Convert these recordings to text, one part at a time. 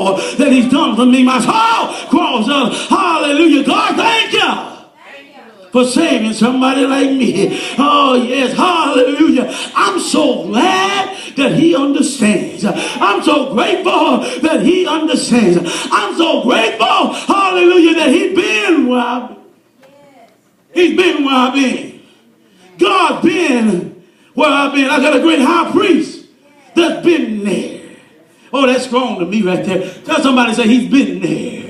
all that he's done for me. My soul cries out, hallelujah. God, thank you for saving somebody like me. Oh, yes, hallelujah. I'm so glad that he understands. I'm so grateful that he understands. I'm so grateful, hallelujah, that he's been where I've been. He's been where I've been. God's been where I've been. I got a great high priest that's been there. Oh, that's strong to me right there. Tell somebody, say, he's been there.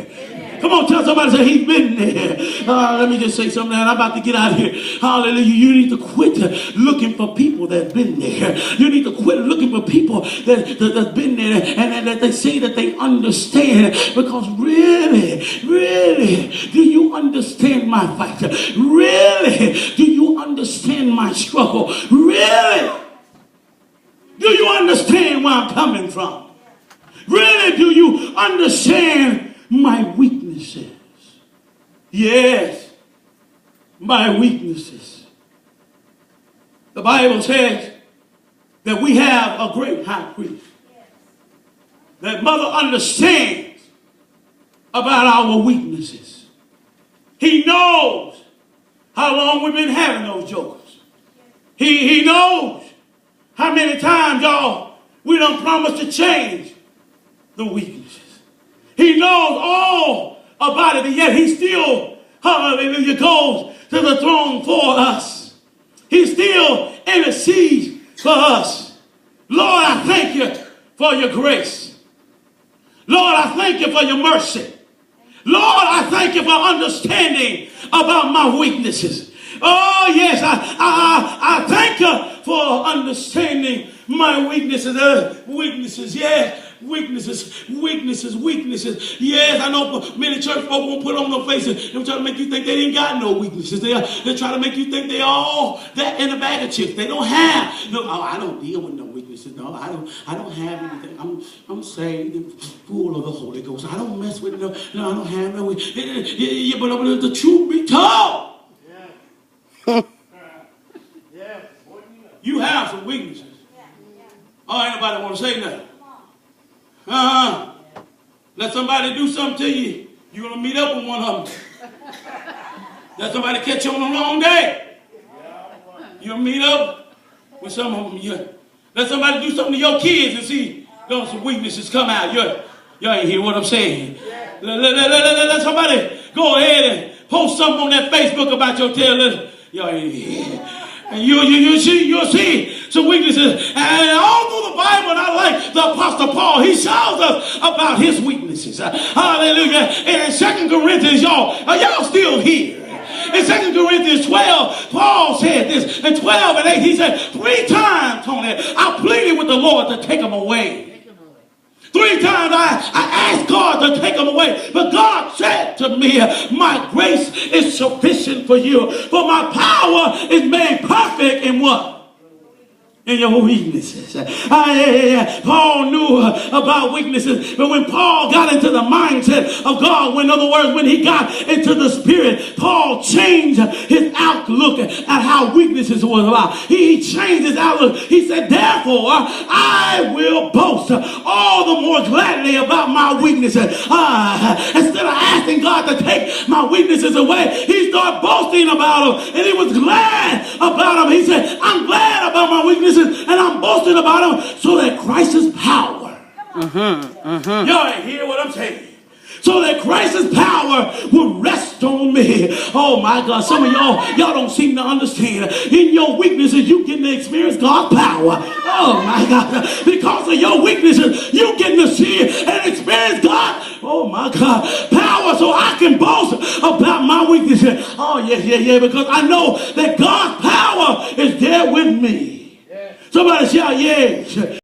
Come on, tell somebody, say, he's been there. Let me just say something, and I'm about to get out of here. Hallelujah. You need to quit looking for people that's been there. You need to quit looking for people that's been there and that they say that they understand. Because really, do you understand my fight? Really, do you understand my struggle? Really, do you understand where I'm coming from? Really, do you understand my weaknesses? Yes, my weaknesses. The Bible says that we have a great high priest. That mother understands about our weaknesses. He knows how long we've been having those jokers. He knows how many times, y'all, we done promised to change the weaknesses. He knows all about it, and yet he still, hallelujah, goes to the throne for us. He still intercedes for us. Lord, I thank you for your grace. Lord, I thank you for your mercy. Lord, I thank you for understanding about my weaknesses. Oh, yes, I thank you for understanding my weaknesses. Yes. Weaknesses. Yes, I know many church folk won't put on no faces. They're trying to make you think they ain't got no weaknesses. They're trying to make you think they all that in a bag of chips. They don't have. No, I don't deal with no weaknesses. No, I don't have anything. I'm saved and full of the Holy Ghost. I don't mess with no. No, I don't have no. Yeah, but the truth be told, you have some weaknesses. Oh, ain't nobody want to say nothing. Let somebody do something to you, you're going to meet up with one of them. Let somebody catch you on the wrong day, you'll meet up with some of them. Let somebody do something to your kids and see some weaknesses come out. Y'all ain't hear what I'm saying. Let somebody go ahead and post something on that Facebook about your tail. Y'all ain't hear. And you'll see some weaknesses. And all through the Bible, and I like the Apostle Paul, he shows us about his weaknesses. Hallelujah. And in 2 Corinthians, y'all still here. In 2 Corinthians 12, Paul said this. In 12 and 8, he said, 3 times, Tony, I pleaded with the Lord to take them away. 3 times I asked God to take them away. But God said to me, my grace is sufficient for you. For my power is made perfect in what? In your weaknesses. Paul knew about weaknesses, but when Paul got into the mindset of God, in other words, when he got into the Spirit, Paul changed his outlook at how weaknesses was about. He changed his outlook. He said, therefore, I will boast all the more gladly about my weaknesses. Instead of asking God to take my weaknesses away, he started boasting about them, and he was glad about them. He said, I'm glad about my weaknesses, and I'm boasting about them so that Christ's power. Y'all ain't hear what I'm saying. So that Christ's power will rest on me. Oh my God, some of y'all don't seem to understand. In your weaknesses, you getting to experience God's power. Oh my God, because of your weaknesses, you getting to see and experience God. Oh my God, power, so I can boast about my weaknesses. Oh yeah, because I know that God's power is there with me. Somebody shout, yes.